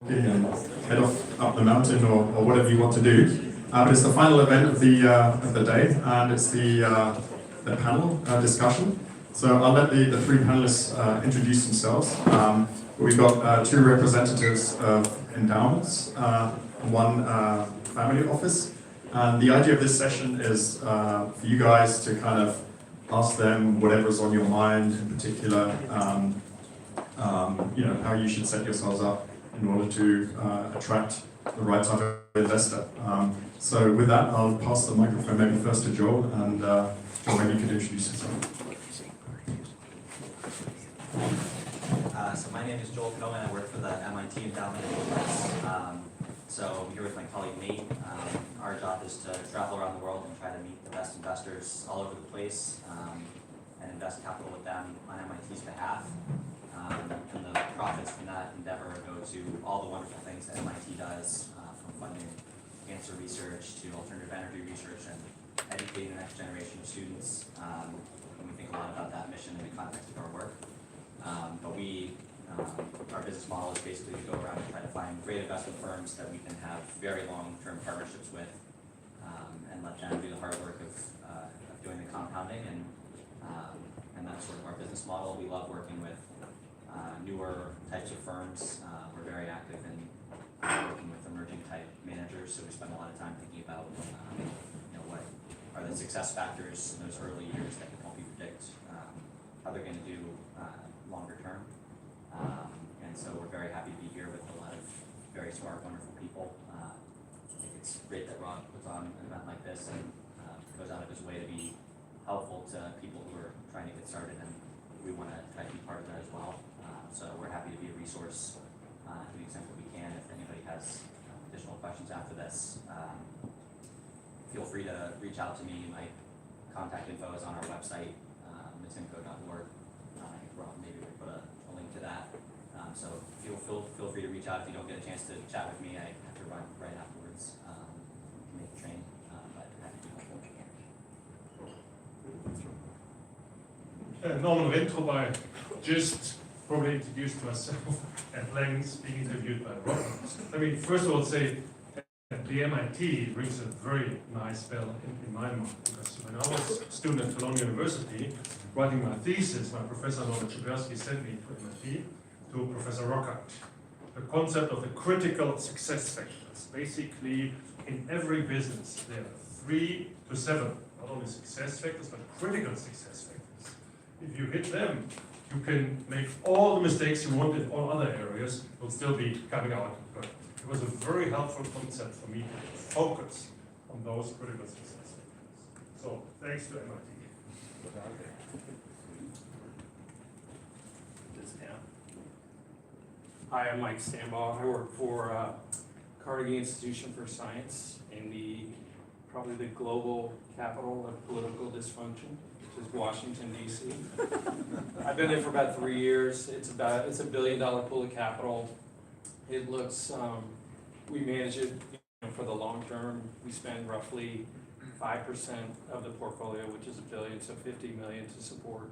And head off up the mountain or whatever you want to do. But it's the final event of the day, and it's the panel discussion. So I'll let the three panelists introduce themselves. We've got two representatives of endowments and one family office. And the idea of this session is for you guys to kind of ask them whatever's on your mind, in particular, how you should set yourselves up in order to attract the right type of investor. So with that, I'll pass the microphone maybe first to Joel, and Joel, maybe you could introduce yourself. So my name is Joel Cohen. I work for the MIT Endowment. So I'm here with my colleague Nate. Our job is to travel around the world and try to meet the best investors all over the place and invest capital with them on MIT's behalf. And the profits from that endeavor go to all the wonderful things that MIT does, from funding cancer research to alternative energy research and educating the next generation of students. And we think a lot about that mission in the context of our work. Our business model is basically to go around and try to find great investment firms that we can have very long-term partnerships with, and let them do the hard work of doing the compounding. And that's sort of our business model. We love working with newer types of firms. We're very active in working with emerging type managers, so we spend a lot of time thinking about what are the success factors in those early years that can help you predict how they're going to do longer term. And so we're very happy to be here with a lot of very smart, wonderful people. I think it's great that Rob puts on an event like this and goes out of his way to be helpful to people who are trying to get started, and we want to try to be part of that as well. So we're happy to be a resource to the extent that we can. If anybody has additional questions after this, feel free to reach out to me. My contact info is on our website, matinco.org. I think Rob maybe we put a link to that. So feel free to reach out if you don't get a chance to chat with me. I have to run right afterwards to make the train, but happy to be helpful. Norman Rentrop, I just probably introduced myself at length, being interviewed by Rob. Let me first of all say that the MIT rings a very nice bell in my mind, because when I was a student at Columbia University, writing my thesis, my professor Norman Schiberski sent me to MIT to Professor Rockhart. The concept of the critical success factors. Basically, in every business, there are 3 to 7, not only success factors, but critical success factors. If you hit them, you can make all the mistakes you want in all other areas, will still be coming out perfect. It was a very helpful concept for me to focus on those critical success factors. So, thanks to MIT. Hi, I'm Mike Stambaugh. I work for Carnegie Institution for Science in probably the global capital of political dysfunction, which is Washington, D.C. I've been there for about 3 years. It's $1 billion pool of capital. It looks, we manage it for the long term. We spend roughly 5% of the portfolio, which is $1 billion, so $50 million to support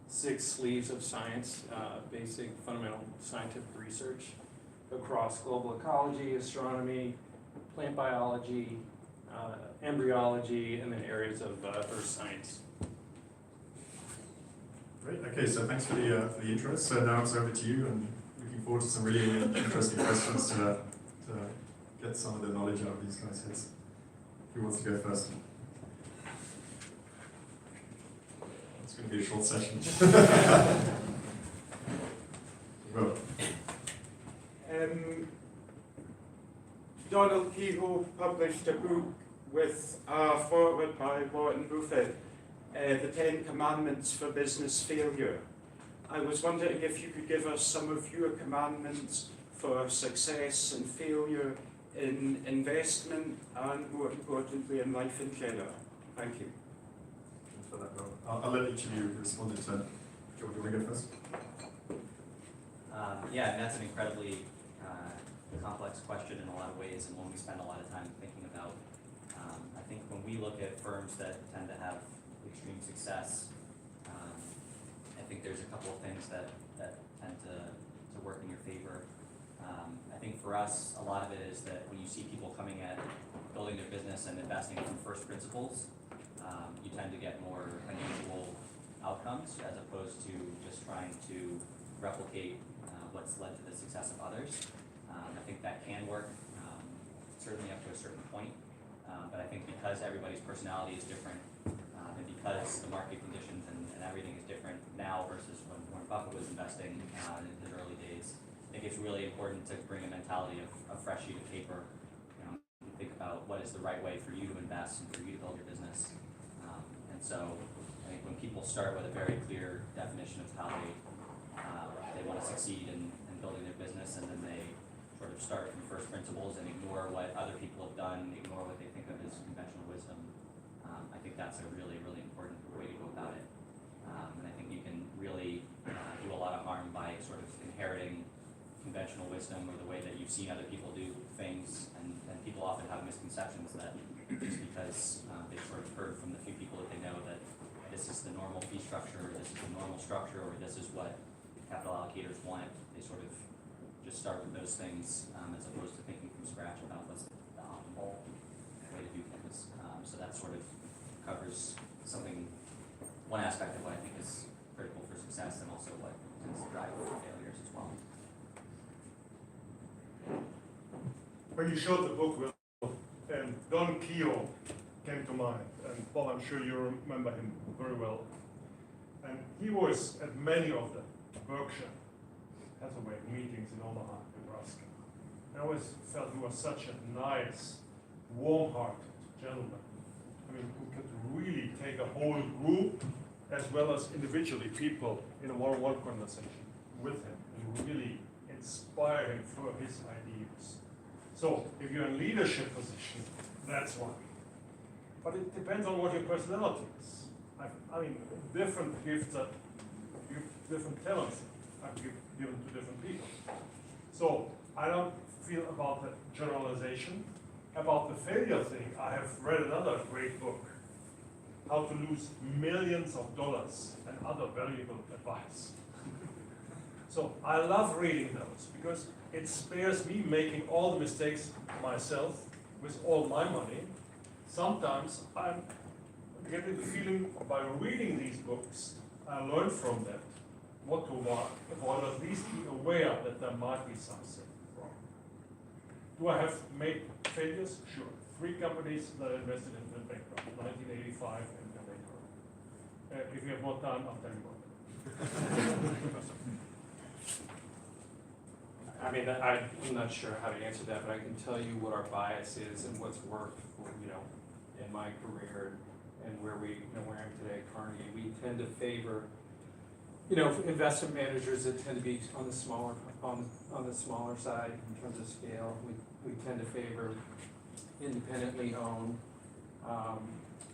6 sleeves of science, basic fundamental scientific research across global ecology, astronomy, plant biology, embryology, and then areas of earth science. Great. Okay, so thanks for the intro. So now it's over to you, and looking forward to some really interesting questions to get some of the knowledge out of these guys' heads. Who wants to go first? It's going to be a short session. Well. Donald Kehoe published a book with a foreword by Warren Buffett, The 10 Commandments for Business Failure. I was wondering if you could give us some of your commandments for success and failure in investment and, more importantly, in life in general. Thank you. Thanks for that, Rob. I'll let each of you respond in turn. Do you want to go first? Yeah, and that's an incredibly complex question in a lot of ways, and one we spend a lot of time thinking about. I think when we look at firms that tend to have extreme success, I think there's a couple of things that tend to work in your favor. I think for us, a lot of it is that when you see people coming at building their business and investing from first principles, you tend to get more unusual outcomes as opposed to just trying to replicate what's led to the success of others. I think that can work, certainly up to a certain point, but I think because everybody's personality is different, and because the market conditions and everything is different now versus when Warren Buffett was investing in his early days, I think it's really important to bring a mentality of a fresh sheet of paper. Think about what is the right way for you to invest and for you to build your business. And so I think when people start with a very clear definition of how they want to succeed in building their business, and then they sort of start from first principles and ignore what other people have done, ignore what they think of as conventional wisdom, I think that's a really, really important way to go about it. And I think you can really do a lot of harm by sort of inheriting conventional wisdom or the way that you've seen other people do things, and people often have misconceptions that just because they've sort of heard from the few people that they know that this is the normal fee structure, or this is the normal structure, or this is what capital allocators want, they sort of just start with those things as opposed to thinking from scratch about what's the optimal way to do things. So that sort of covers something, one aspect of what I think is critical for success, and also what tends to drive failures as well. When you showed the book, Will, and Don Keogh came to mind, and Bob, I'm sure you remember him very well. And he was at many of the Berkshire Hathaway meetings in Omaha, Nebraska. I always felt he was such a nice, warm-hearted gentleman. I mean, who could really take a whole group as well as individually people in a one-on-one conversation with him and really inspire him for his ideas. So if you're in leadership position, that's one. But it depends on what your personality is. I mean, different gifts that different talents are given to different people. So I don't feel about the generalization. About the failure thing, I have read another great book, How to Lose Millions of Dollars and Other Valuable Advice. So I love reading those because it spares me making all the mistakes myself with all my money. Sometimes I'm getting the feeling by reading these books, I learn from them what to avoid, at least be aware that there might be something wrong. Do I have made failures? Sure. 3 companies that I invested in went bankrupt, 1985 and later. If you have more time, I'll tell you about that. I mean, I'm not sure how to answer that, but I can tell you what our bias is and what's worked, in my career and where where I am today at Carnegie. We tend to favor, investment managers that tend to be on the smaller side in terms of scale. We tend to favor independently owned.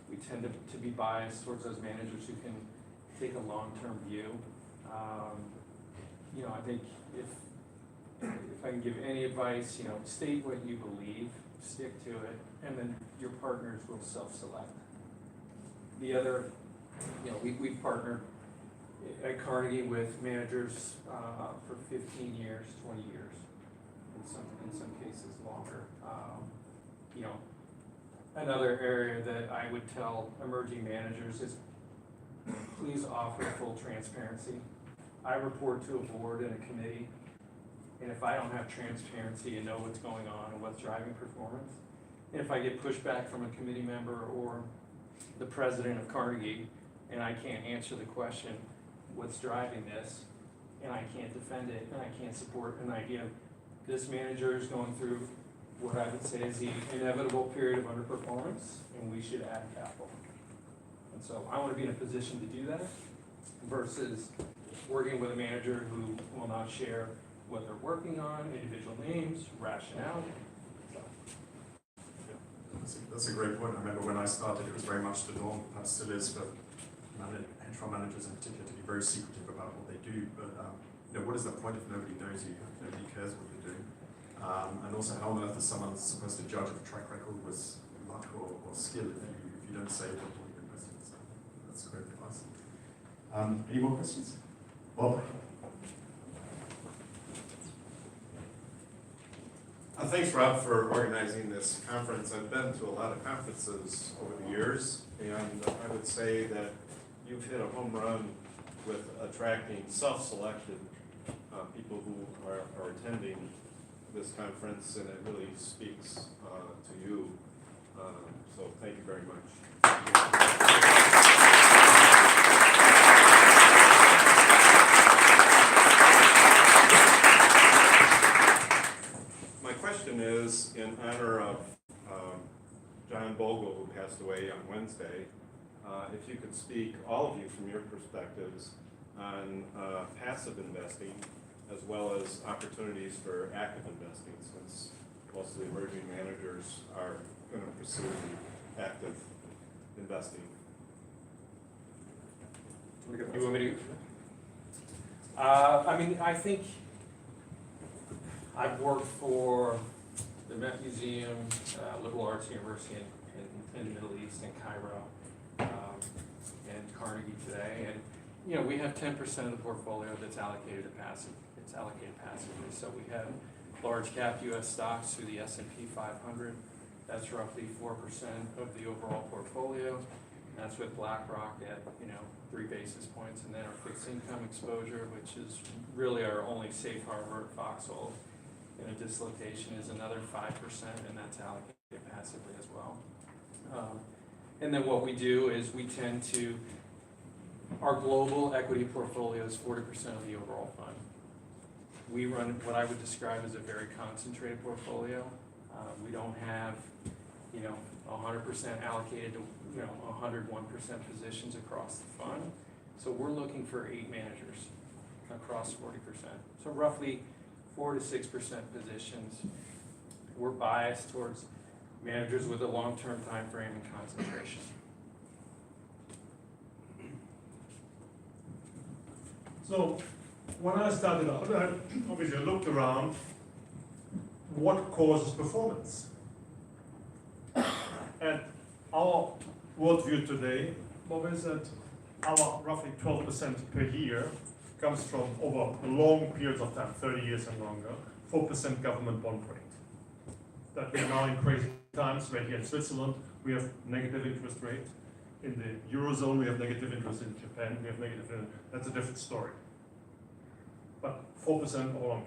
We tend to be biased towards those managers who can take a long-term view. I think if I can give any advice, state what you believe, stick to it, and then your partners will self-select. The other, we've partnered at Carnegie with managers for 15 years, 20 years, in some cases longer. Another area that I would tell emerging managers is please offer full transparency. I report to a board and a committee, and if I don't have transparency and know what's going on and what's driving performance, and if I get pushback from a committee member or the president of Carnegie, and I can't answer the question, what's driving this, and I can't defend it, and I can't support an idea, this manager is going through what I would say is the inevitable period of underperformance, and we should add capital. And so I want to be in a position to do that versus working with a manager who will not share what they're working on, individual names, rationale. That's a great point. I remember when I started, it was very much the norm, perhaps still is, for hedge fund managers in particular to be very secretive about what they do. But what is the point if nobody knows you, if nobody cares what you're doing? And also, how on earth is someone supposed to judge a track record with luck or skill if you don't say what you're investing in? So that's great advice. Any more questions? Bob? Thanks, Rob, for organizing this conference. I've been to a lot of conferences over the years, and I would say that you've hit a home run with attracting self-selected people who are attending this conference, and it really speaks to you. So thank you very much. My question is in honor of John Bogle, who passed away on Wednesday. If you could speak, all of you, from your perspectives on passive investing as well as opportunities for active investing, since most of the emerging managers are going to pursue the active investing. You want me to? I mean, I think I've worked for the Met Museum, Liberal Arts University in the Middle East, in Cairo, and Carnegie today. And, you know, we have 10% of the portfolio that's allocated to passive. It's allocated passively. So we have large cap U.S. stocks through the S&P 500. That's roughly 4% of the overall portfolio. That's with BlackRock at, 3 basis points. And then our fixed income exposure, which is really our only safe harbor at Foxhole in a dislocation, is another 5%, and that's allocated passively as well. And then what we do is we tend to, our global equity portfolio is 40% of the overall fund. We run what I would describe as a very concentrated portfolio. We don't have, 100% allocated to, 101% positions across the fund. So we're looking for 8 managers across 40%. So roughly 4 to 6% positions. We're biased towards managers with a long-term time frame and concentration. So when I started out, I obviously looked around what causes performance. And our worldview today, Bob, is that our roughly 12% per year comes from over long periods of time, 30 years and longer, 4% government bond rate. That we are now in crazy times. Right here in Switzerland, we have negative interest rate. In the Eurozone, we have negative interest. In Japan, we have negative interest. That's a different story. But 4% or longer.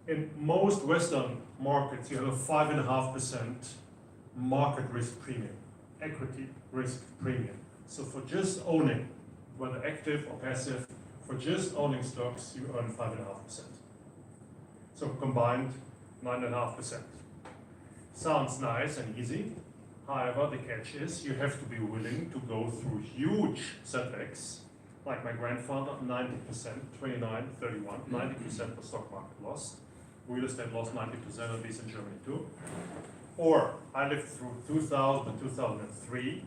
In most Western markets, you have a 5.5% market risk premium, equity risk premium. So for just owning, whether active or passive, for just owning stocks, you earn 5.5%. So combined, 9.5%. Sounds nice and easy. However, the catch is you have to be willing to go through huge setbacks. Like my grandfather, 90%, 29, 31, 90% the stock market lost. Real estate lost 90%, at least in Germany too. Or I lived through 2000 and 2003,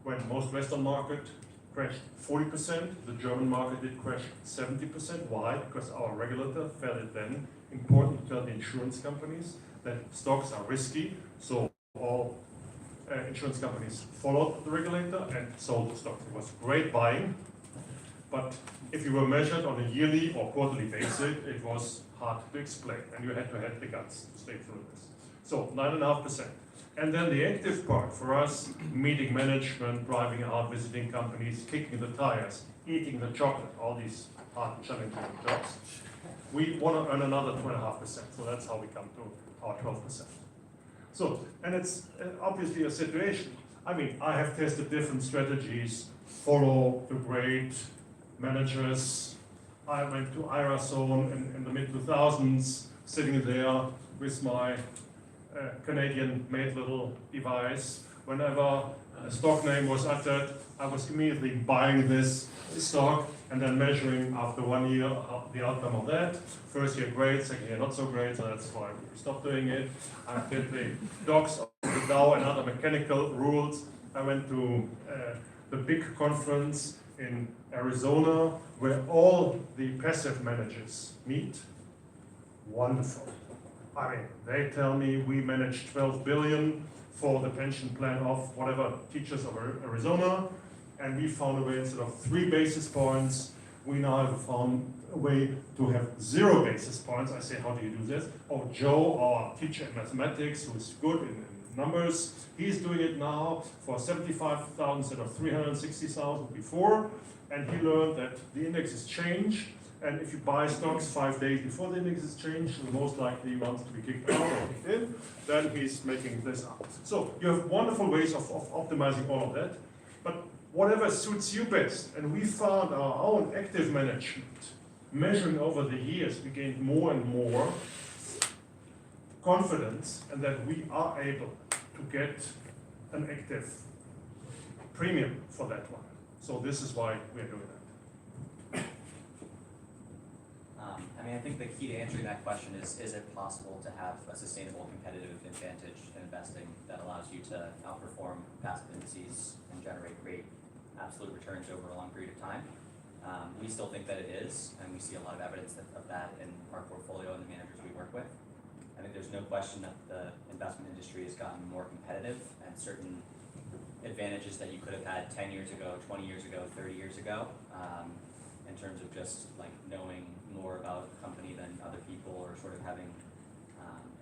when most Western market crashed 40%. The German market did crash 70%. Why? Because our regulator felt it then important to tell the insurance companies that stocks are risky. So all insurance companies followed the regulator and sold the stocks. It was great buying. But if you were measured on a yearly or quarterly basis, it was hard to explain, and you had to have the guts to stay through this. So 9.5%. And then the active part for us, meeting management, driving out, visiting companies, kicking the tires, eating the chocolate, all these hard, challenging jobs. We want to earn another 2.5%. So that's how we come to our 12%. So, and it's obviously a situation. I mean, I have tested different strategies, follow the great managers. I went to IRA zone in the mid-2000s, sitting there with my Canadian-made little device. Whenever a stock name was uttered, I was immediately buying this stock and then measuring after 1 year the outcome of that. First year great, second year not so great, so that's why we stopped doing it. I did the docs of the Dow and other mechanical rules. I went to the big conference in Arizona where all the passive managers meet. Wonderful. I mean, they tell me we managed 12 billion for the pension plan of whatever teachers of Arizona, and we found a way instead of 3 basis points, we now have found a a way to have 0 basis points. I say, how do you do this? Oh, Joe, our teacher in mathematics, who is good in numbers, he's doing it now for 75,000 instead of 360,000 before, and he learned that the indexes change, and if you buy stocks 5 days before the indexes change, the most likely he wants to be kicked out or kicked in, then he's making this up. So you have wonderful ways of optimizing all of that, but whatever suits you best. And we found our own active management, measuring over the years, we gained more and more confidence and that we are able to get an active premium for that one. So this is why we're doing that. I think the key to answering that question is it possible to have a sustainable competitive advantage in investing that allows you to outperform passive indices and generate great absolute returns over a long period of time? We still think that it is, and we see a lot of evidence of that in our portfolio and the managers we work with. I think there's no question that the investment industry has gotten more competitive, and certain advantages that you could have had 10 years ago, 20 years ago, 30 years ago, in terms of just like knowing more about a company than other people, or sort of having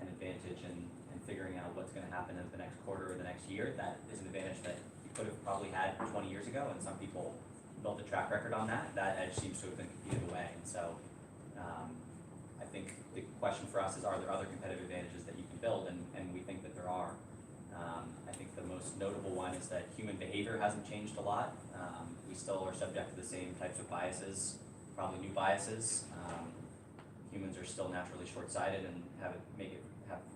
an advantage in figuring out what's going to happen in the next quarter or the next year. That is an advantage that you could have probably had 20 years ago, and some people built a track record on that. That edge seems to have been competed away, and so I think the question for us is, are there other competitive advantages that you can build, and we think that there are. I think the most notable one is that human behavior hasn't changed a lot. We still are subject to the same types of biases, probably new biases. Humans are still naturally short-sighted and have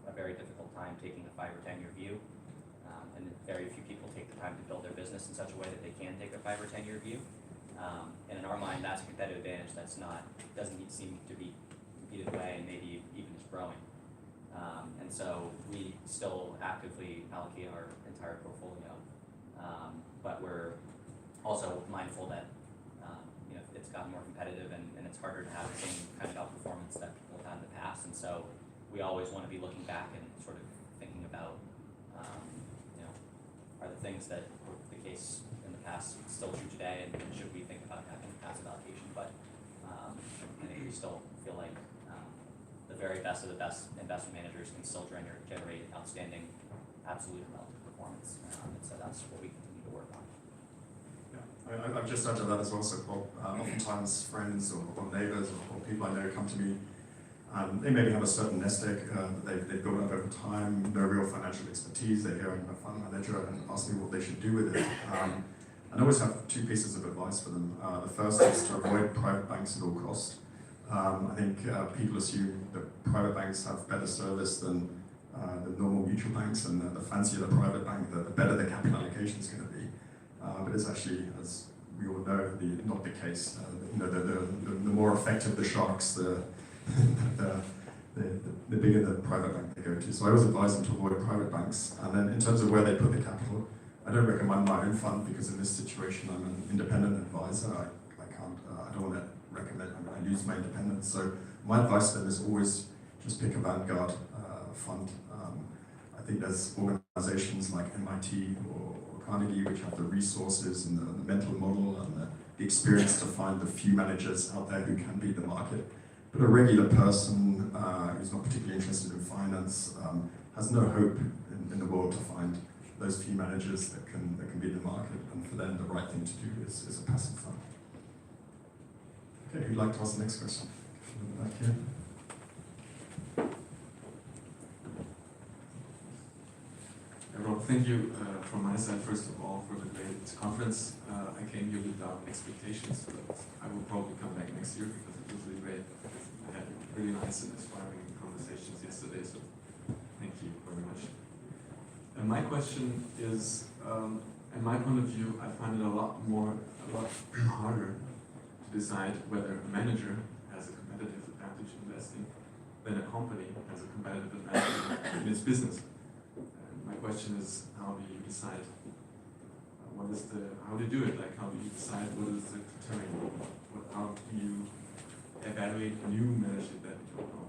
a very difficult time taking a 5 or 10 year view. And very few people take the time to build their business in such a way that they can take a 5 or 10 year view. And in our mind, that's a competitive advantage doesn't seem to be competed away, and maybe even is growing. And so we still actively allocate our entire portfolio, but we're also mindful that it's gotten more competitive, and it's harder to have the same kind of outperformance that people have had in the past. And so we always want to be looking back and sort of thinking about, are the things that were the case in the past still true today, and should we think about having passive allocation? But I think we still feel like the very best of the best investment managers can still generate outstanding absolute and relative performance, and so that's what we continue to work on. I've just added to that as well. So oftentimes friends or neighbors or people I know come to me, and they maybe have a certain nest egg that they've built up over time, no real financial expertise. They hear I'm a fund manager and ask me what they should do with it. And I always have 2 pieces of advice for them. The first is to avoid private banks at all costs. I think people assume that private banks have better service than the normal mutual banks, and the fancier the private bank, the better the capital allocation is going to be. But it's actually, as we all know, not the case. The more effective the sharks, the bigger the private bank they go to. So I always advise them to avoid private banks. And then in terms of where they put the capital, I don't recommend my own fund, because in this situation I'm an independent advisor. I don't want to recommend, I lose my independence. So my advice to them is always just pick a Vanguard fund. I think there's organizations like MIT or Carnegie which have the resources and the mental model and the experience to find the few managers out there who can beat the market. But a regular person who's not particularly interested in finance has no hope in the world to find those few managers that can beat the market. And for them, the right thing to do is a passive fund. Okay, who'd like to ask the next question? Back here. Rob, thank you from my side, first of all, for the great conference. I came here without expectations, but I will probably come back next year because it was really great. I had really nice and inspiring conversations yesterday, so thank you very much. And my question is, in my point of view, I find it a lot harder to decide whether a manager has a competitive advantage in investing than a company has a competitive advantage in its business. My question is, how do you decide? How do you do it? Like, how do you decide what is the criterion? How do you evaluate a new manager that you don't know?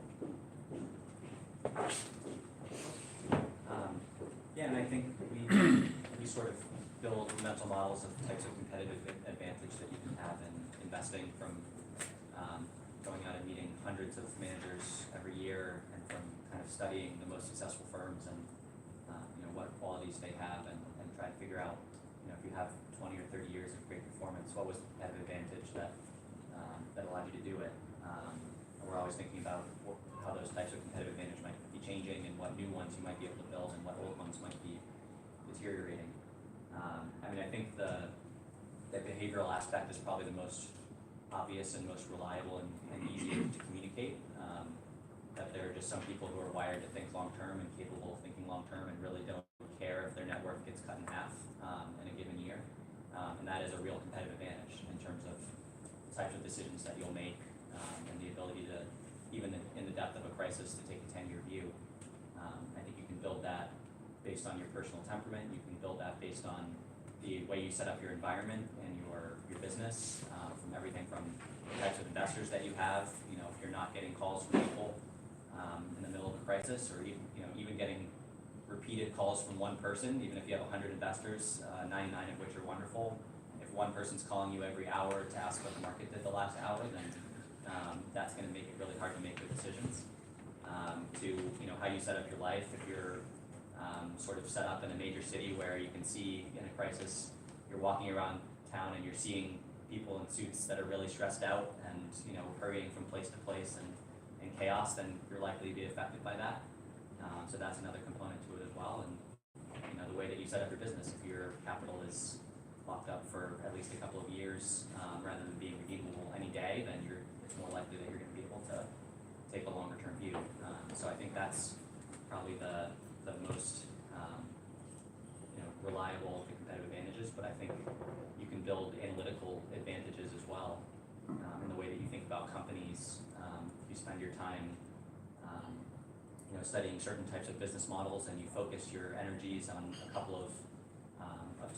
And I think we sort of build mental models of the types of competitive advantage that you can have in investing from going out and meeting hundreds of managers every year, and from kind of studying the most successful firms and what qualities they have, and try to figure out, if you have 20 or 30 years of great performance, what was the competitive advantage that allowed you to do it. And we're always thinking about how those types of competitive advantage might be changing, and what new ones you might be able to build, and what old ones might be deteriorating. I think the behavioral aspect is probably the most obvious and most reliable and easier to communicate. That there are just some people who are wired to think long-term and capable of thinking long-term, and really don't care if their net worth gets cut in half in a given year. And that is a real competitive advantage in terms of the types of decisions that you'll make, and the ability to, even in the depth of a crisis, to take a 10-year view. I think you can build that based on your personal temperament. You can build that based on the way you set up your environment and your business, from everything from the types of investors that you have. If you're not getting calls from people in the middle of a crisis, or even getting repeated calls from one person, even if you have 100 investors, 99 of which are wonderful. If one person's calling you every hour to ask what the market did the last hour, then that's going to make it really hard to make good decisions. To how you set up your life. If you're sort of set up in a major city where you can see in a crisis, you're walking around town and you're seeing people in suits that are really stressed out and hurrying from place to place and chaos, then you're likely to be affected by that. So that's another component to it as well. And the way that you set up your business, if your capital is locked up for at least a couple of years, rather than being redeemable any day, then it's more likely that you're going to be able to take a longer term view. So I think that's probably the most reliable of the competitive advantages, but I think you can build analytical advantages as well, in the way that you think about companies. You spend your time studying certain types of business models, and you focus your energies on a couple of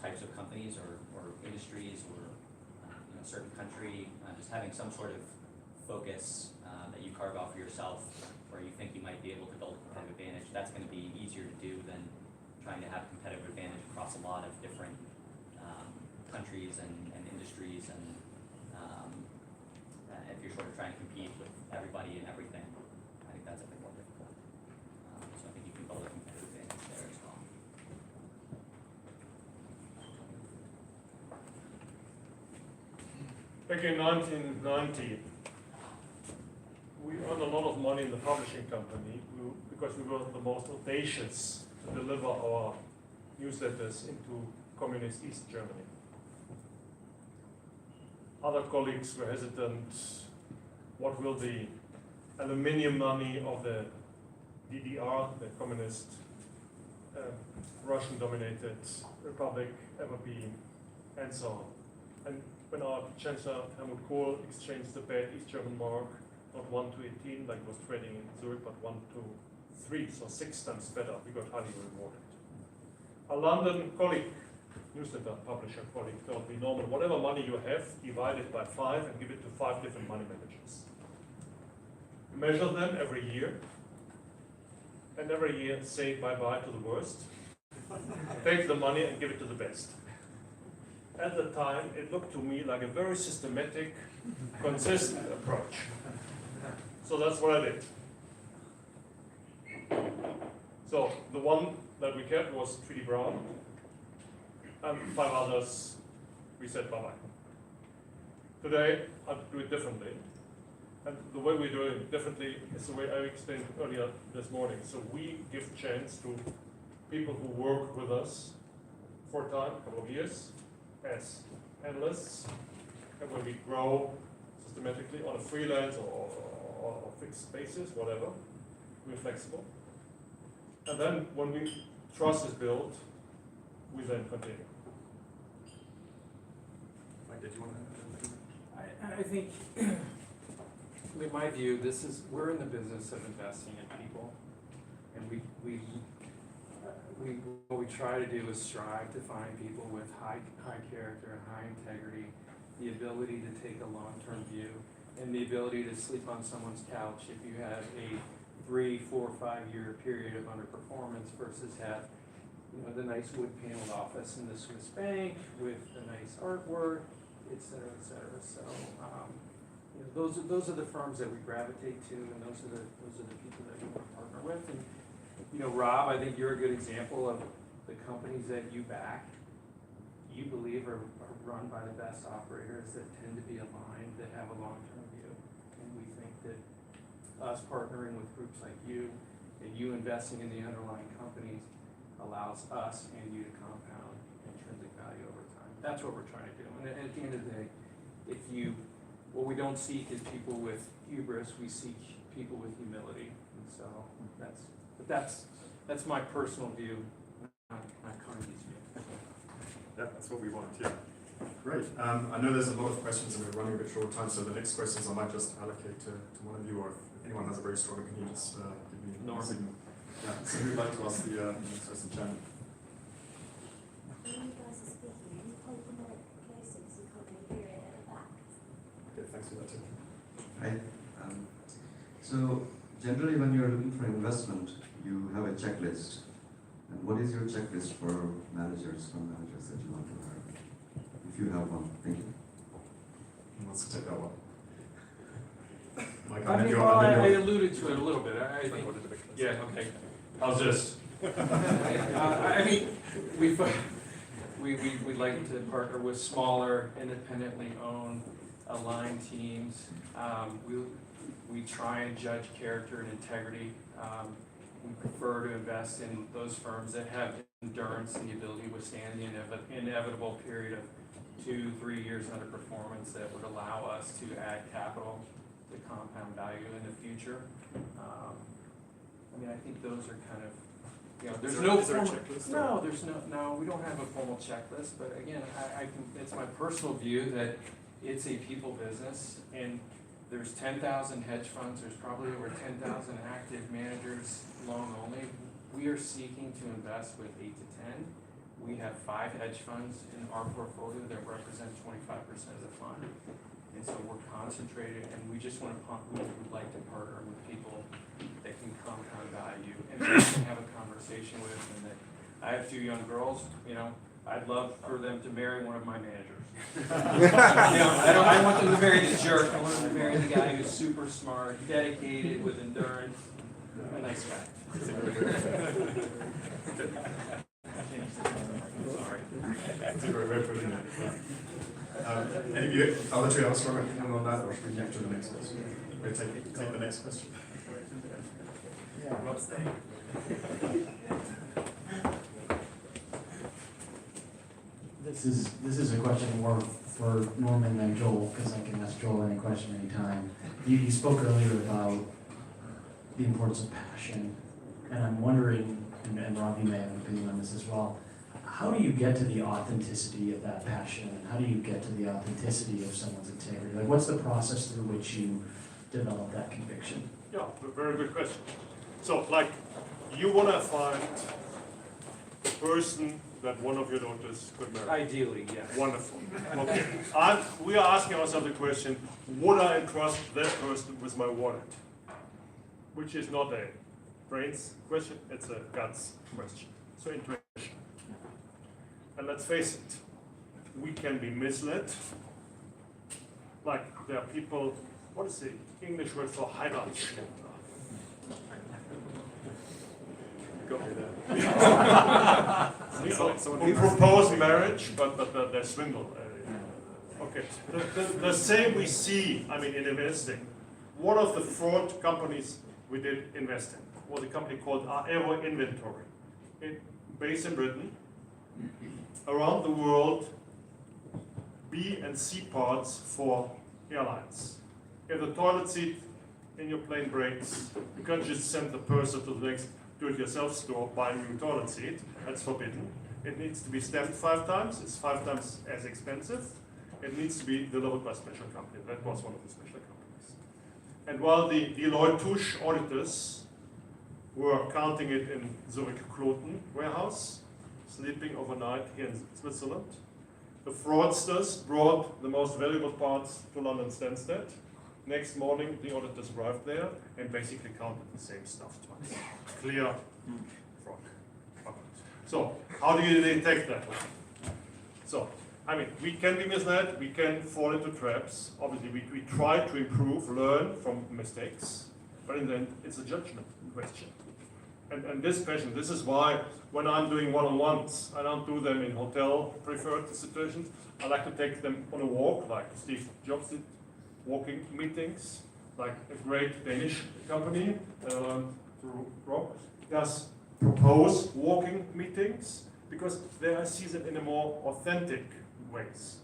types of companies or industries, or a certain country, just having some sort of focus that you carve out for yourself, where you think you might be able to build a competitive advantage. That's going to be easier to do than trying to have competitive advantage across a lot of different countries and industries, and if you're sort of trying to compete with everybody and everything, I think that's a bit more difficult. So I think you can build a competitive advantage there as well. Back in 1990, we earned a lot of money in the publishing company because we were the most audacious to deliver our newsletters into communist East Germany. Other colleagues were hesitant. What will the aluminium money of the DDR, the communist Russian-dominated republic, ever be, and so on. And when our Chancellor Helmut Kohl exchanged the bad East German mark, not 1 to 18 like it was trading in Zurich, but 1 to 3, so 6 times better, we got highly rewarded. A London colleague, newsletter publisher colleague, told me, Norman, whatever money you have, divide it by 5 and give it to 5 different money managers. Measure them every year, and every year say bye-bye to the worst. Take the money and give it to the best. At the time, it looked to me like a very systematic, consistent approach. So that's what I did. So the one that we kept was Tweety Brown, and 5 others we said bye-bye. Today, I do it differently. And the way we do it differently is the way I explained earlier this morning. So we give chance to people who work with us for a time, a couple of years, as analysts, and when we grow systematically on a freelance or fixed basis, whatever, we're flexible. And then when we trust is built, we then continue. Did you want to? I think, in my view, we're in the business of investing in people, and what we try to do is strive to find people with high character and high integrity, the ability to take a long-term view, and the ability to sleep on someone's couch if you have a 3, 4, 5-year period of underperformance versus have the nice wood paneled office in the Swiss bank with the nice artwork, et cetera, et cetera. So those are the firms that we gravitate to, and those are the people that we want to partner with. And Rob, I think you're a good example of the companies that you back. You believe are run by the best operators that tend to be aligned, that have a long-term view. And we think that us partnering with groups like you and you investing in the underlying companies allows us and you to compound intrinsic value over time. That's what we're trying to do. And at the end of the day, what we don't seek is people with hubris, we seek people with humility. And so that's my personal view, not Carnegie's view. Yeah, that's what we want, yeah. Great. I know there's a lot of questions and we're running a bit short of time, so the next questions I might just allocate to one of you, or if anyone has a very strong opinion, just give me a signal. Yeah, so who'd like to ask the next question, Shannon? When you guys are speaking, you hold the mic closer because you can't really hear it at the back. Okay, thanks for that too. Hi. So generally when you're looking for investment, you have a checklist. And what is your checklist for managers, fund managers that you want to hire? If you have one, thank you. Who wants to take that one? Mike, I alluded to it a little bit. I think, yeah, okay. How's this? I mean, we'd like to partner with smaller, independently owned, aligned teams. We try and judge character and integrity. We prefer to invest in those firms that have endurance and the ability to withstand the inevitable period of 2-3 years underperformance that would allow us to add capital to compound value in the future. I mean, I think those are kind of, there's no formal checklist. No, we don't have a formal checklist. But again, it's my personal view that it's a people business, and there's 10,000 hedge funds. There's probably over 10,000 active managers, long only. We are seeking to invest with 8 to 10. We have 5 hedge funds in our portfolio that represent 25% of the fund. And so we're concentrated, and we just want to, we would like to partner with people that can compound value and that we can have a conversation with. And that I have 2 young girls, I'd love for them to marry one of my managers. I don't want them to marry the jerk. I want them to marry the guy who's super smart, dedicated, with endurance, a nice guy. Sorry. Any of you, other two have a strong opinion on that, or should we get to the next question? We'll take the next question. This is a question more for Norman than Joel, because I can ask Joel any question anytime. You spoke earlier about the importance of passion, and I'm wondering, and Rob, you may have an opinion on this as well, how do you get to the authenticity of that passion, and how do you get to the authenticity of someone's integrity? Like, what's the process through which you develop that conviction? Yeah, very good question. So, you want to find the person that one of your daughters could marry. Ideally, yes. Wonderful. Okay. We are asking ourselves the question, would I entrust that person with my wallet? Which is not a brains question, it's a guts question. So intuition. And let's face it, we can be misled. Like there are people, what is the English word for highlights? Go with that. We propose marriage, but they swindle. Okay. The same we see, in investing. One of the fraud companies we did invest in was a company called Aero Inventory, based in Britain. Around the world, B and C parts for airlines. If the toilet seat in your plane breaks, you can't just send the person to the next do-it-yourself store, buy a new toilet seat. That's forbidden. It needs to be stamped 5 times. It's 5 times as expensive. It needs to be delivered by a special company. That was one of the special companies. And while the Deloitte Touche auditors were counting it in Zurich-Kloten warehouse, sleeping overnight here in Switzerland, the fraudsters brought the most valuable parts to London Stansted. Next morning, the auditors arrived there and basically counted the same stuff twice. Clear fraud. So, how do you detect that? So, I mean, we can be misled, we can fall into traps. Obviously, we try to improve, learn from mistakes, but in the end, it's a judgment question. And this question, this is why when I'm doing one-on-ones, I don't do them in hotel preferred situations. I like to take them on a walk, like Steve Jobs did, walking meetings, like a great Danish company that I learned through Rob does propose walking meetings, because there I see them in a more authentic ways.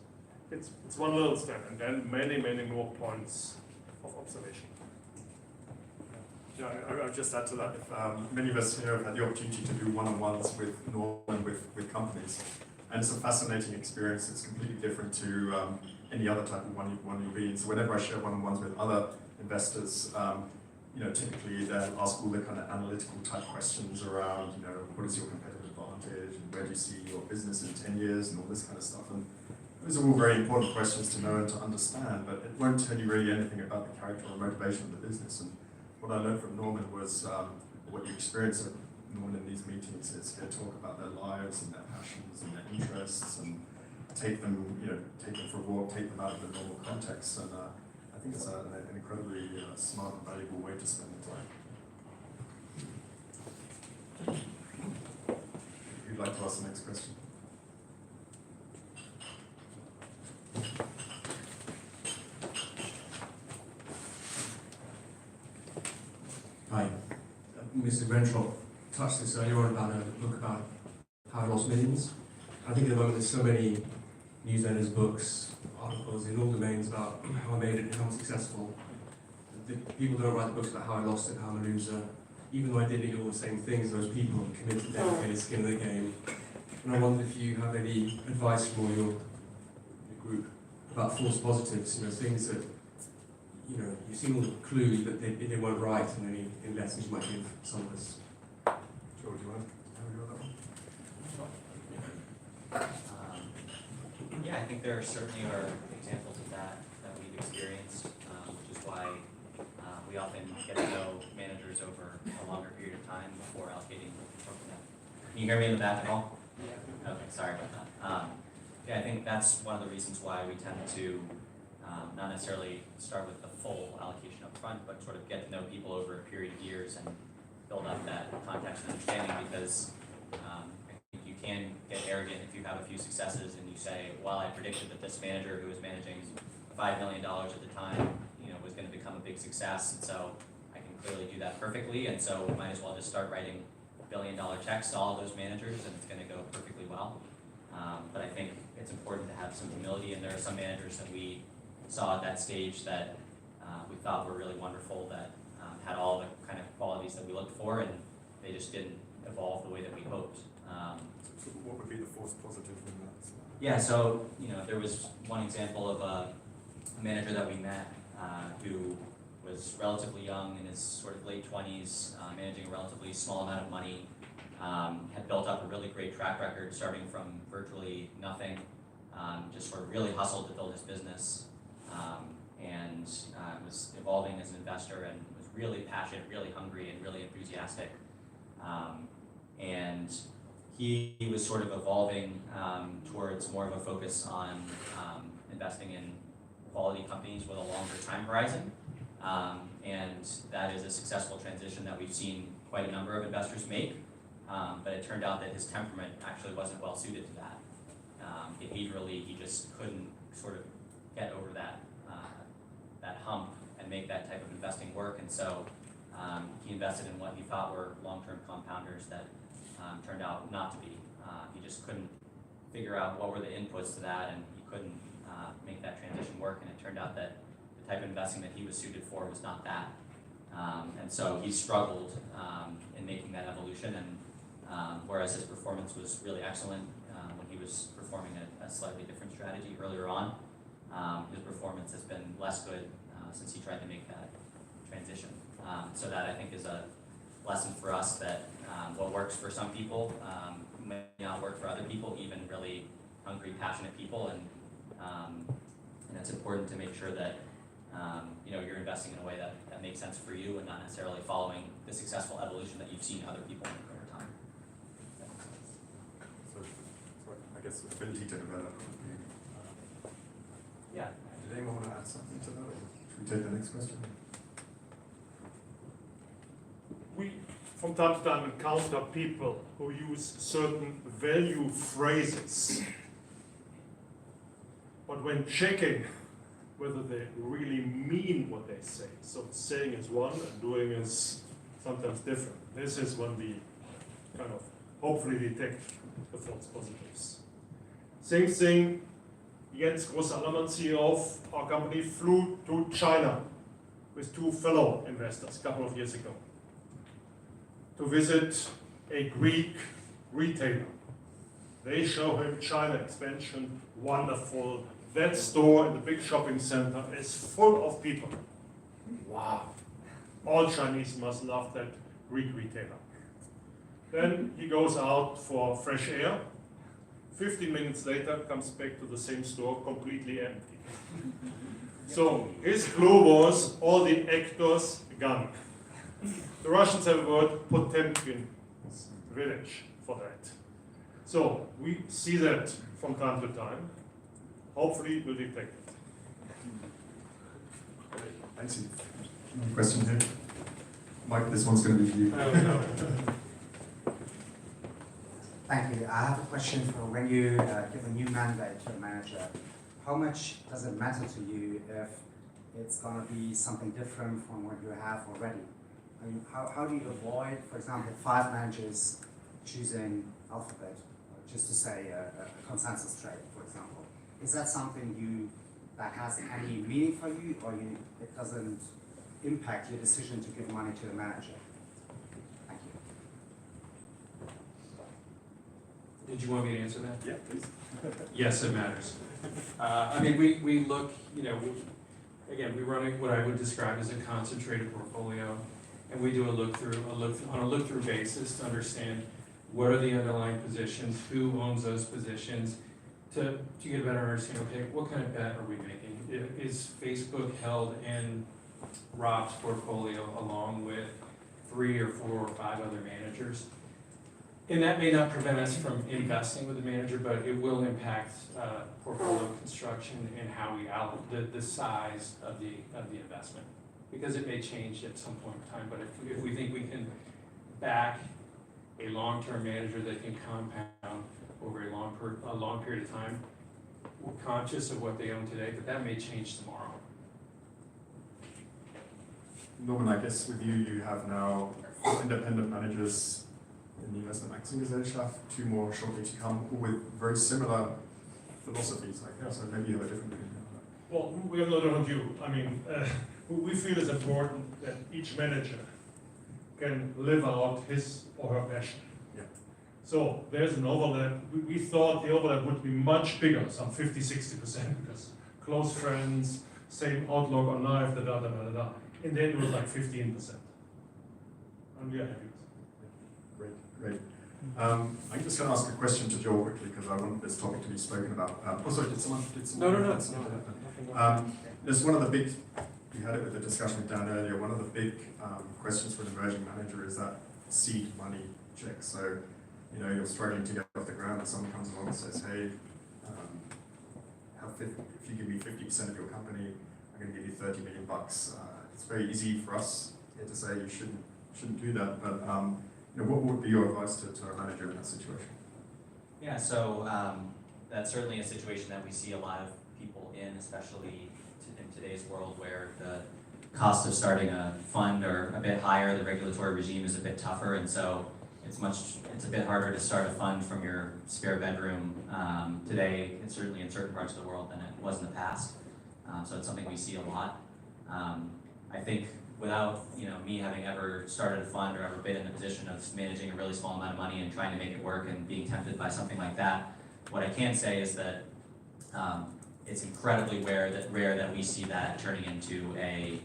It's one little step, and then many more points of observation. Yeah, I would just add to that. If, many of us here have had the opportunity to do one-on-ones with Norman, with companies, and it's a fascinating experience. It's completely different to any other type of one you'll be in. So whenever I share one-on-ones with other investors, typically they'll ask all the kind of analytical type questions around, what is your competitive advantage, and where do you see your business in 10 years, and all this kind of stuff. And those are all very important questions to know and to understand, but it won't tell you really anything about the character or motivation of the business. And what I learned from Norman was what you experience at Norman in these meetings is he'll talk about their lives and their passions and their interests, and take them for a walk, take them out of the normal context. And I think it's an incredibly smart and valuable way to spend the time. If you'd like to ask the next question. Hi, Mr. Rentrop touched this earlier on about a book about how I lost millions. I think at the moment there's so many newsletters, books, articles in all domains about how I made it and how I'm successful. The people don't write the books about how I lost it, how I'm a loser. Even though I did all the same things, those people committed, dedicated, skin in the game. And I wonder if you have any advice for your group about false positives, things that you've seen all the clues, but they weren't right, and any lessons you might give some of us. George, do you want to have a go at that one? Yeah, I think there certainly are examples of that we've experienced, which is why we often get to know managers over a longer period of time before allocating. Can you hear me in the back at all? Yeah. Okay, sorry about that. Yeah, I think that's one of the reasons why we tend to not necessarily start with the full allocation up front, but sort of get to know people over a period of years and build up that context and understanding, because I think you can get arrogant if you have a few successes and you say, well, I predicted that this manager who was managing $5 million at the time, was going to become a big success, and so I can clearly do that perfectly, and so we might as well just start writing $1 billion checks to all of those managers, and it's going to go perfectly well. But I think it's important to have some humility, and there are some managers that we saw at that stage that we thought were really wonderful, that had all the kind of qualities that we looked for, and they just didn't evolve the way that we hoped. So what would be the false positive in that? Yeah, so there was one example of a manager that we met who was relatively young, in his sort of late 20s, managing a relatively small amount of money, had built up a really great track record starting from virtually nothing, just sort of really hustled to build his business, and was evolving as an investor, and was really passionate, really hungry, and really enthusiastic. And he was sort of evolving towards more of a focus on investing in quality companies with a longer time horizon. And that is a successful transition that we've seen quite a number of investors make. But it turned out that his temperament actually wasn't well suited to that. Behaviorally, he just couldn't sort of get over that hump and make that type of investing work. And so he invested in what he thought were long-term compounders that turned out not to be. He just couldn't figure out what were the inputs to that, and he couldn't make that transition work. And it turned out that the type of investing that he was suited for was not that. And so he struggled in making that evolution, and whereas his performance was really excellent when he was performing a slightly different strategy earlier on, his performance has been less good since he tried to make that transition. So that, I think, is a lesson for us that what works for some people may not work for other people, even really hungry, passionate people, and it's important to make sure that you're investing in a way that makes sense for you, and not necessarily following the successful evolution that you've seen other people make over time. So I guess ability to develop would be Yeah. Did anyone want to add something to that? Or should we take the next question? We, from time to time, encounter people who use certain value phrases. But when checking whether they really mean what they say, so saying is one and doing is sometimes different. This is when we kind of hopefully detect the false positives. Same thing, Jens Groß-Allermann, CEO of our company, flew to China with two fellow investors a couple of years ago to visit a Greek retailer. They show him China expansion, wonderful. That store in the big shopping center is full of people. Wow. All Chinese must love that Greek retailer. Then he goes out for fresh air. 15 minutes later, comes back to the same store, completely empty. So his clue was all the actors gone. The Russians have a word, Potemkin village, for that. So we see that from time to time. Hopefully we'll detect it. Thanks. Any question here? Mike, this one's going to be for you. Thank you. I have a question for when you give a new mandate to a manager. How much does it matter to you if it's going to be something different from what you have already? I mean, how do you avoid, for example, 5 managers choosing Alphabet, just to say a consensus trade, for example? Is that something that has any meaning for you, or it doesn't impact your decision to give money to a manager? Thank you. Did you want me to answer that? Yeah, please. Yes, it matters. I mean, we look, you know, we run what I would describe as a concentrated portfolio, and we do on a look-through basis to understand what are the underlying positions, who owns those positions, to get a better understanding, okay, what kind of bet are we making? Is Facebook held in Rob's portfolio along with 3 or 4 or 5 other managers? And that may not prevent us from investing with the manager, but it will impact portfolio construction and how we allocate the size of the investment, because it may change at some point in time. But if we think we can back a long-term manager that can compound over a long period of time, we're conscious of what they own today, but that may change tomorrow. Norman, I guess with you, you have now independent managers in the Investmentaktiengesellschaft, 2 more shortly to come, all with very similar philosophies, I guess. So maybe you have a different opinion on that. Well, we have no different view. I mean, we feel it's important that each manager can live out his or her passion. Yeah. So there's an overlap. We thought the overlap would be much bigger, some 50-60%, because close friends, same outlook on life, da. In the end, it was like 15%. And we are happy. Great. I'm just going to ask a question to Joel quickly, because I want this topic to be spoken about. Sorry, did someone? No. There's one of the big, we had it with the discussion with Dan earlier, one of the big questions for an emerging manager is that seed money check. So, you know, you're struggling to get off the ground and someone comes along and says, hey, if you give me 50% of your company, I'm going to give you $30 million. It's very easy for us here to say you shouldn't do that, but you know, what would be your advice to a manager in that situation? Yeah, so that's certainly a situation that we see a lot of people in, especially in today's world where the cost of starting a fund are a bit higher, the regulatory regime is a bit tougher, and so it's a bit harder to start a fund from your spare bedroom today, and certainly in certain parts of the world, than it was in the past. So it's something we see a lot. I think without me having ever started a fund or ever been in the position of managing a really small amount of money and trying to make it work and being tempted by something like that, what I can say is that it's incredibly rare that we see that turning into a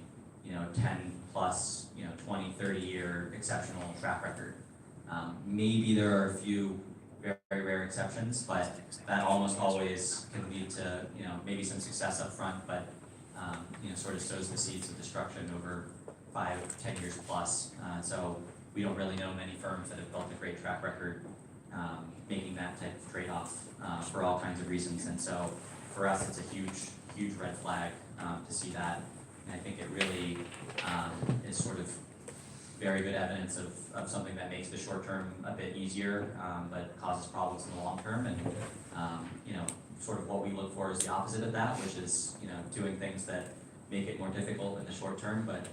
10 plus 20, 30 year exceptional track record. Maybe there are a few very rare exceptions, but that almost always can lead to maybe some success up front, but sort of sows the seeds of destruction over 5-10 years plus. So we don't really know many firms that have built a great track record making that type of trade-off for all kinds of reasons. And so for us, it's a huge red flag to see that. And I think it really is sort of very good evidence of something that makes the short term a bit easier, but causes problems in the long term. And you know, sort of what we look for is the opposite of that, which is, you know, doing things that make it more difficult in the short term, but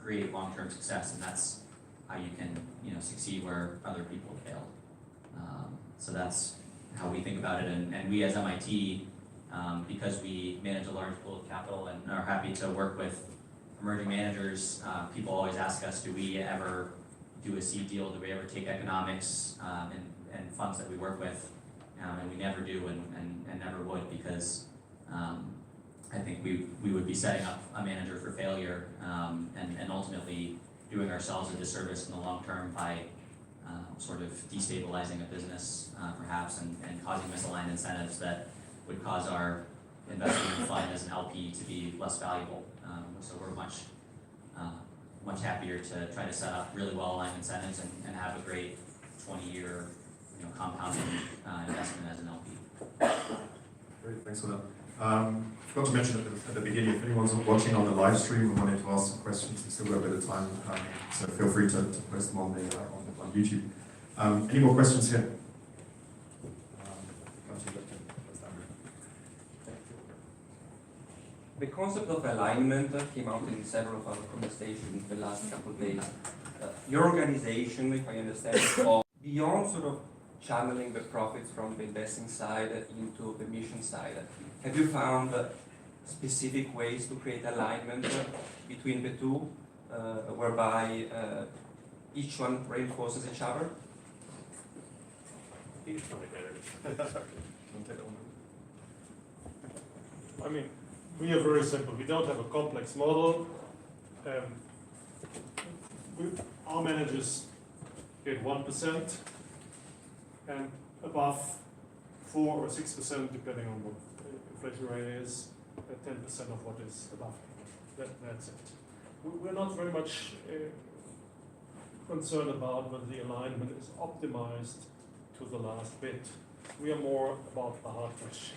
create long-term success. And that's how you can, you know, succeed where other people have failed. So that's how we think about it. And we as MIT, because we manage a large pool of capital and are happy to work with emerging managers, people always ask us, do we ever do a seed deal? Do we ever take economics and funds that we work with? And we never do and never would, because I think we would be setting up a manager for failure, and ultimately doing ourselves a disservice in the long term by sort of destabilizing a business perhaps and causing misaligned incentives that would cause our investment fund as an LP to be less valuable. So we're much happier to try to set up really well-aligned incentives and have a great 20-year, you know, compounding investment as an LP. Great, thanks for that. I forgot to mention at the beginning, if anyone's watching on the live stream and wanting to ask some questions, we still got a bit of time, so feel free to post them on YouTube. Any more questions here? The concept of alignment came out in several of our conversations the last couple of days. Your organization, if I understand it, beyond sort of channeling the profits from the investing side into the mission side, have you found specific ways to create alignment between the two, whereby each one reinforces each other? I mean, we are very simple. We don't have a complex model. Our managers get 1% and above 4 or 6%, depending on what inflation rate is, 10% of what is above. That's it. We're not very much concerned about whether the alignment is optimized to the last bit. We are more about the hard question,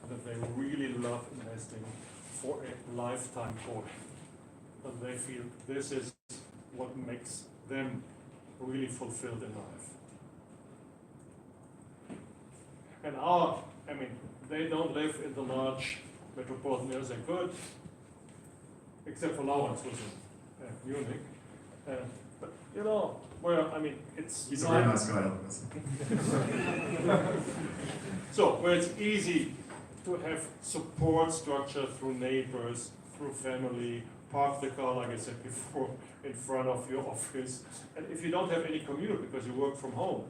that they really love investing for a lifetime portion. That they feel this is what makes them really fulfilled in life. And they don't live in the large metropolitan areas. They could, except for Lawrence, who's in Munich. But you know, he's a very nice guy. So where it's easy to have support structure through neighbors, through family, park the car, like I said before, in front of your office. And if you don't have any commute because you work from home,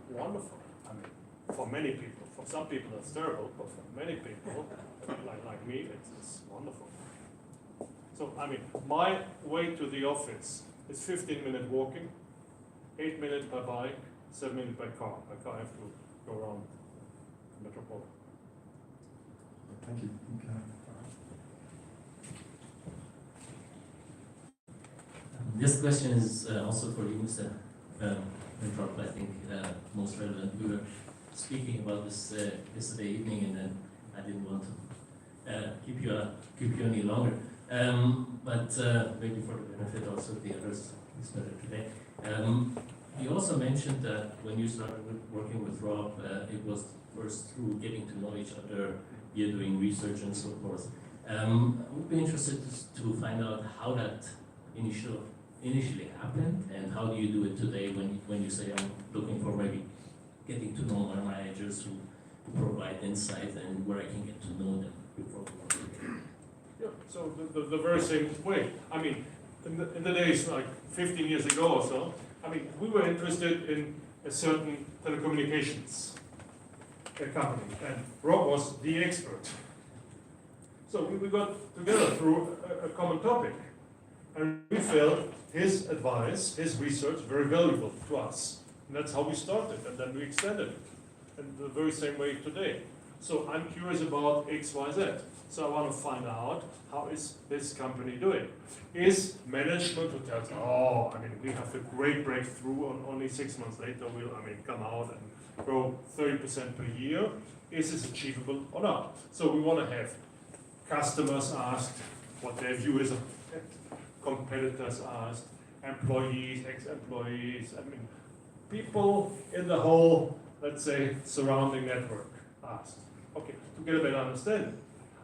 wonderful. For many people, for some people that's terrible, but for many people, like me, it's wonderful. So, my way to the office is 15-minute walking, 8 minutes by bike, 7 minutes by car. By car, I have to go around the metropolitan. Thank you. Okay. This question is also for you, Mr. Rentrop. I think most relevant. We were speaking about this yesterday evening, and then I didn't want to keep you any longer. But maybe for the benefit also of the others, it's better today. You also mentioned that when you started working with Rob, it was first through getting to know each other, you're doing research and so forth. I would be interested to find out how that initially happened, and how do you do it today when you say I'm looking for maybe getting to know my managers who provide insight and where I can get to know them before we work together. Yeah, so the very same way. In the days like 15 years ago or so, we were interested in a certain telecommunications company, and Rob was the expert. So we got together through a common topic, and we felt his advice, his research, very valuable to us. And that's how we started, and then we extended it in the very same way today. So I'm curious about X, Y, Z. So I want to find out, how is this company doing? Is management who tells, oh, we have a great breakthrough, and only 6 months later we'll, come out and grow 30% per year. Is this achievable or not? So we want to have customers asked what their view is of it, competitors asked, employees, ex-employees, people in the whole, let's say, surrounding network asked. Okay, to get a better understanding.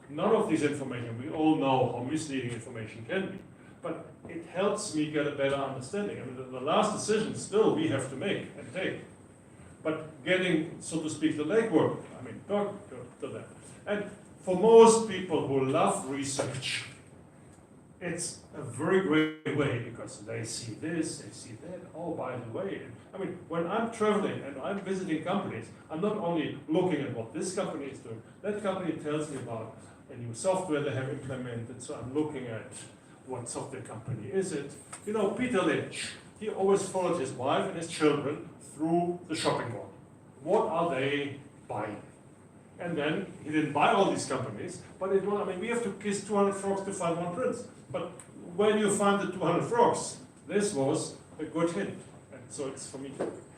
None of this information, we all know how misleading information can be, but it helps me get a better understanding. The last decision still we have to make and take. But getting, so to speak, the legwork, talk to them. And for most people who love research, it's a very great way because they see this, they see that. Oh, by the way, when I'm traveling and I'm visiting companies, I'm not only looking at what this company is doing. That company tells me about a new software they have implemented, so I'm looking at what software company is it. Peter Lynch, he always followed his wife and his children through the shopping mall. What are they buying? And then he didn't buy all these companies, but it was, we have to kiss 200 frogs to find one prince. But when you find the 200 frogs, this was a good hint. And so it's for me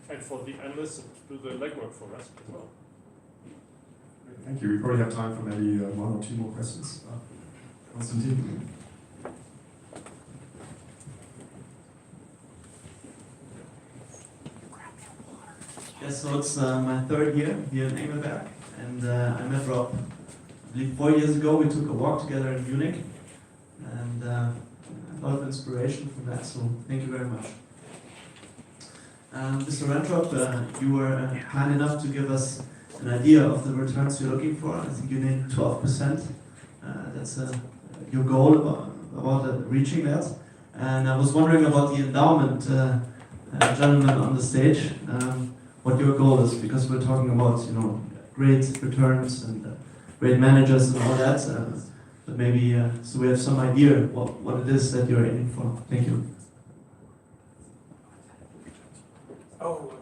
and for the analysts to do the legwork for us as well. Thank you. We probably have time for maybe one or two more questions. Konstantin. Yes, so it's my third year here in Engelberg, and I met Rob. I believe 4 years ago we took a walk together in Munich, and a lot of inspiration from that, so thank you very much. Mr. Rentrop, you were kind enough to give us an idea of the returns you're looking for. I think you named 12%. That's your goal about reaching that. And I was wondering about the endowment gentleman on the stage, what your goal is, because we're talking about great returns and great managers and all that. But maybe so we have some idea what it is that you're aiming for. Thank you. Oh,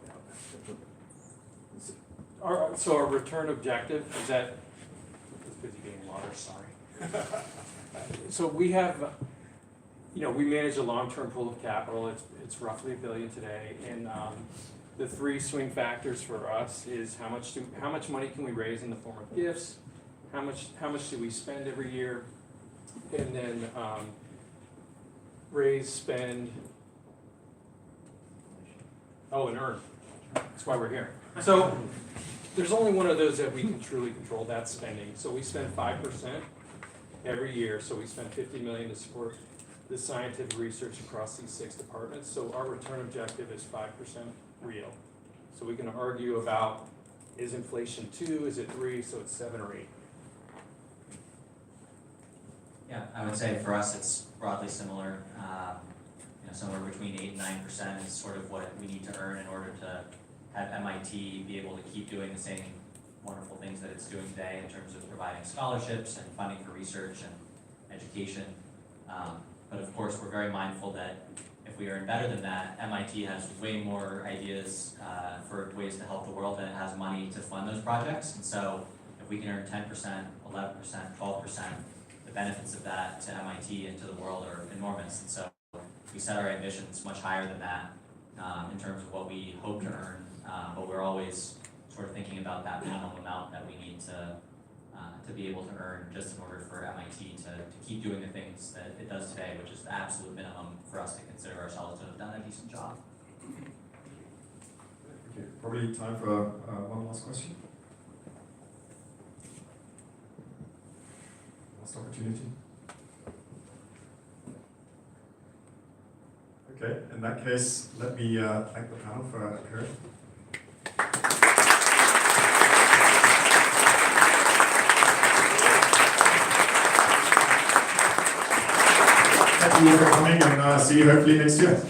our return objective is that. It's busy getting water. Sorry. So we have, we manage a long-term pool of capital. It's roughly $1 billion today, and the three swing factors for us is how much money can we raise in the form of gifts, how much do we spend every year, and then raise, spend, and earn. That's why we're here. So there's only one of those that we can truly control, that's spending. So we spend 5% every year, so we spend $50 million to support the scientific research across these 6 departments. So our return objective is 5% real. So we can argue about, is inflation 2, is it 3, so it's 7 or 8. Yeah, I would say for us it's broadly similar. Somewhere between 8 and 9% is sort of what we need to earn in order to have MIT be able to keep doing the same wonderful things that it's doing today in terms of providing scholarships and funding for research and education. But of course, we're very mindful that if we earn better than that, MIT has way more ideas for ways to help the world than it has money to fund those projects. And so if we can earn 10%, 11%, 12%, the benefits of that to MIT and to the world are enormous. And so we set our ambitions much higher than that in terms of what we hope to earn, but we're always sort of thinking about that minimum amount that we need to be able to earn just in order for MIT to keep doing the things that it does today, which is the absolute minimum for us to consider ourselves to have done a decent job. Okay, probably time for one last question. Last opportunity. Okay, in that case, let me thank the panel for appearing. Thank you for coming, and see you hopefully next year.